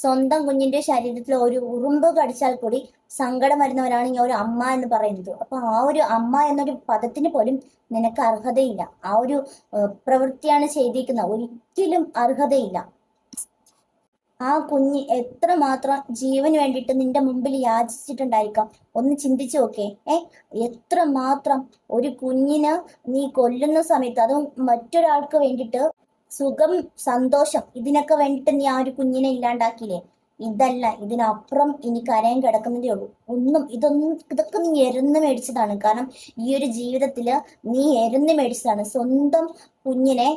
സ്വന്തം കുഞ്ഞിന്റെ ശരീരത്തിൽ ഒരു ഉറുമ്പ് കടിച്ചാൽ കൂടി സങ്കടം വരുന്നവരാണ് ഈ ഒരു അമ്മ എന്ന് പറയുന്നത്. അപ്പൊ ആ ഒരു അമ്മ എന്നൊരു പദത്തിന് പോലും നിനക്ക് അർഹതയില്ല. ആ ഒരു പ്രവൃത്തിയാണ് ചെയ്തിരിക്കുന്നത്, ഒരിക്കലും അർഹതയില്ല. ആ കുഞ്ഞ് എത്രമാത്രം ജീവന് വേണ്ടിയിട്ട് നിന്റെ മുമ്പിൽ യാചിച്ചിട്ടുണ്ടായിരിക്കാം, ഒന്ന് ചിന്തിച്ചു നോക്കേ. എത്രമാത്രം ഒരു കുഞ്ഞിന് നീ കൊല്ലുന്ന സമയത്ത്, അതും മറ്റൊരാൾക്ക് വേണ്ടിയിട്ട്, സുഖം സന്തോഷം ഇതിനൊക്കെ വേണ്ടിയിട്ട് നീ ആ ഒരു കുഞ്ഞിനെ ഇല്ലാണ്ടാക്കിയില്ലേ. ഇതല്ല, ഇതിനപ്പുറം ഇനി കരയാൻ കിടക്കുന്നതേ ഉള്ളൂ. ഇതൊക്കെ നീ എരന്ന് മേടിച്ചതാണ്. കാരണം ഈ ഒരു ജീവിതത്തില് നീ എരന്ന് മേടിച്ചതാണ്. സ്വന്തം കുഞ്ഞിനെ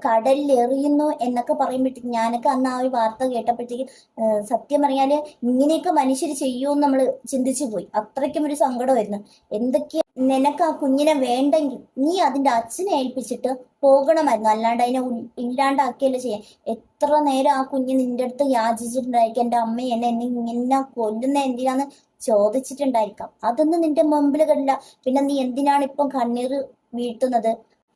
കടലിൽ എറിയുന്നു എന്നൊക്കെ പറയുമ്പോഴത്തേക്ക്, ഞാനൊക്കെ അന്ന് ആ ഒരു വാർത്ത കേട്ടപ്പോഴത്തേക്ക് സത്യം പറഞ്ഞാല് ഇങ്ങനെയൊക്കെ മനുഷ്യർ ചെയ്യുമെന്ന് നമ്മൾ ചിന്തിച്ചു പോയി. അത്രയ്ക്കും ഒരു സങ്കടമായിരുന്നു. എന്തൊക്കെ നിനക്ക് ആ കുഞ്ഞിനെ വേണ്ടെങ്കിൽ നീ അതിന്റെ അച്ഛനെ ഏൽപ്പിച്ചിട്ട് പോകണമായിരുന്നു, അല്ലാണ്ട് അതിനെ ഇല്ലാണ്ടാക്കിയല്ലേ ചെയ്യാൻ. എത്ര നേരം ആ കുഞ്ഞ് നിന്റെ അടുത്ത് യാചിച്ചിട്ടുണ്ടായിരിക്കും, എൻ്റെ അമ്മ എന്നെ ഇങ്ങനെ കൊല്ലുന്ന എന്തിനാന്ന് ചോദിച്ചിട്ടുണ്ടായിരിക്കാം. അതൊന്നും നിന്റെ മുമ്പിൽ കണ്ടില്ല. പിന്നെ നീ എന്തിനാണ് ഇപ്പം കണ്ണീർ വീഴ്ത്തുന്നത്?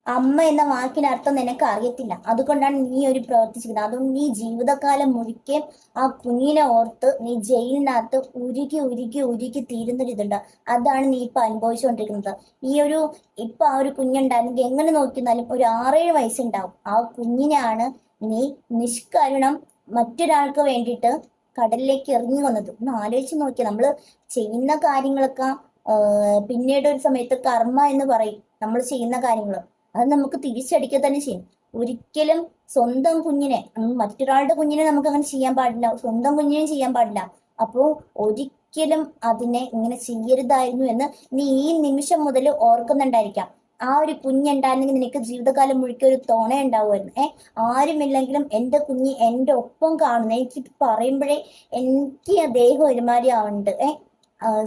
അമ്മ എന്ന വാക്കിനർത്ഥം നിനക്ക് അറിയത്തില്ല, അതുകൊണ്ടാണ് നീ ഒരു പ്രവർത്തിച്ചിരുന്നത്. അതും നീ ജീവിതകാലം മുഴുക്കെ ആ കുഞ്ഞിനെ ഓർത്ത് നീ ജയിലിനകത്ത് ഉരുകി ഉരുകി ഉരുകി തീരുന്നൊരിതുണ്ട്. അതാണ് നീ ഇപ്പൊ അനുഭവിച്ചുകൊണ്ടിരിക്കുന്നത്. ഇപ്പൊ ആ ഒരു കുഞ്ഞുണ്ടായിരുന്നെങ്കിൽ എങ്ങനെ നോക്കിയിരുന്നാലും ഒരു 6-7 വയസ്സുണ്ടാവും. ആ കുഞ്ഞിനെയാണ് നീ നിഷ്കരുണം മറ്റൊരാൾക്ക് വേണ്ടിയിട്ട് കടലിലേക്ക് എറിഞ്ഞു വന്നത്. ഒന്ന് ആലോചിച്ച് നോക്കിയാൽ നമ്മള് ചെയ്യുന്ന കാര്യങ്ങളൊക്കെ പിന്നീട് ഒരു സമയത്ത് കർമ്മ എന്ന് പറയും. നമ്മൾ ചെയ്യുന്ന കാര്യങ്ങൾ അത് നമുക്ക് തിരിച്ചടിക്കുക തന്നെ ചെയ്യും. ഒരിക്കലും സ്വന്തം കുഞ്ഞിനെ, മറ്റൊരാളുടെ കുഞ്ഞിനെ നമുക്ക് അങ്ങനെ ചെയ്യാൻ പാടില്ല, സ്വന്തം കുഞ്ഞിനെ ചെയ്യാൻ പാടില്ല. അപ്പോ ഒരിക്കലും അതിനെ ഇങ്ങനെ ചെയ്യരുതായിരുന്നു എന്ന് നീ ഈ നിമിഷം മുതൽ ഓർക്കുന്നുണ്ടായിരിക്കാം. ആ ഒരു കുഞ്ഞുണ്ടായിരുന്നെങ്കിൽ നിനക്ക് ജീവിതകാലം മുഴുക്കെ ഒരു തോണ ഉണ്ടാവുമായിരുന്നു. ആരുമില്ലെങ്കിലും എൻ്റെ കുഞ്ഞ് എൻ്റെ ഒപ്പം കാണുന്നു. എനിക്ക് പറയുമ്പോഴേ എനിക്ക് ആ ദേഹം ഒരുമാതിരി ആവുന്നുണ്ട്.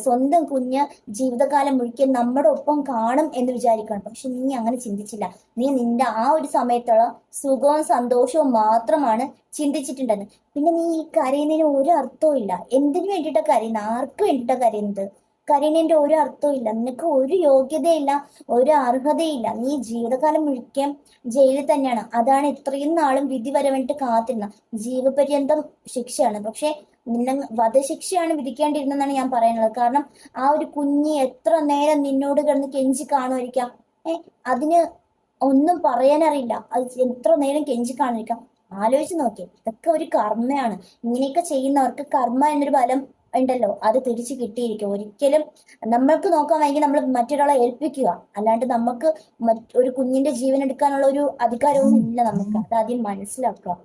സ്വന്തം കുഞ്ഞ് ജീവിതകാലം മുഴുക്കെ നമ്മുടെ ഒപ്പം കാണും എന്ന് വിചാരിക്കണം. പക്ഷെ നീ അങ്ങനെ ചിന്തിച്ചില്ല. നീ നിന്റെ ആ ഒരു സമയത്തുള്ള സുഖവും സന്തോഷവും മാത്രമാണ് ചിന്തിച്ചിട്ടുണ്ടെന്ന്. പിന്നെ നീ ഈ കരയുന്നതിന് ഒരു അർത്ഥവും ഇല്ല. എന്തിനു വേണ്ടിയിട്ടാ കരയുന്നത്? ആർക്ക് വേണ്ടിയിട്ടാ കരയുന്നത്? കരയുന്നതിന്റെ ഒരു അർത്ഥവും ഇല്ല. നിനക്ക് ഒരു യോഗ്യതയില്ല, ഒരു അർഹതയില്ല. നീ ജീവിതകാലം മുഴുക്കെ ജയിലിൽ തന്നെയാണ്. അതാണ് ഇത്രയും നാളും വിധി വരെ വേണ്ടിട്ട് കാത്തിരുന്ന. ജീവപര്യന്തം ശിക്ഷയാണ്. പക്ഷെ നിന്നെ വധശിക്ഷയാണ് വിധിക്കേണ്ടിയിരുന്നെന്നാണ് ഞാൻ പറയുന്നത്. കാരണം ആ ഒരു കുഞ്ഞ് എത്ര നേരം നിന്നോട് കിടന്ന് കെഞ്ചി കാണുമായിരിക്കാം. അതിന് ഒന്നും പറയാനറിയില്ല, അത് എത്ര നേരം കെഞ്ചി കാണുമായിരിക്കാം. ആലോചിച്ച് നോക്കിയേ, ഇതൊക്കെ ഒരു കർമ്മയാണ്. ഇങ്ങനെയൊക്കെ ചെയ്യുന്നവർക്ക് കർമ്മ എന്നൊരു ഫലം ഉണ്ടല്ലോ, അത് തിരിച്ചു കിട്ടിയിരിക്കും. ഒരിക്കലും നമ്മൾക്ക് നോക്കാൻ വൈകി നമ്മൾ മറ്റൊരാളെ ഏൽപ്പിക്കുക, അല്ലാണ്ട് നമുക്ക് ഒരു കുഞ്ഞിന്റെ ജീവൻ എടുക്കാനുള്ള ഒരു അധികാരവും ഇല്ല നമുക്ക്. അത് ആദ്യം മനസ്സിലാക്കുക.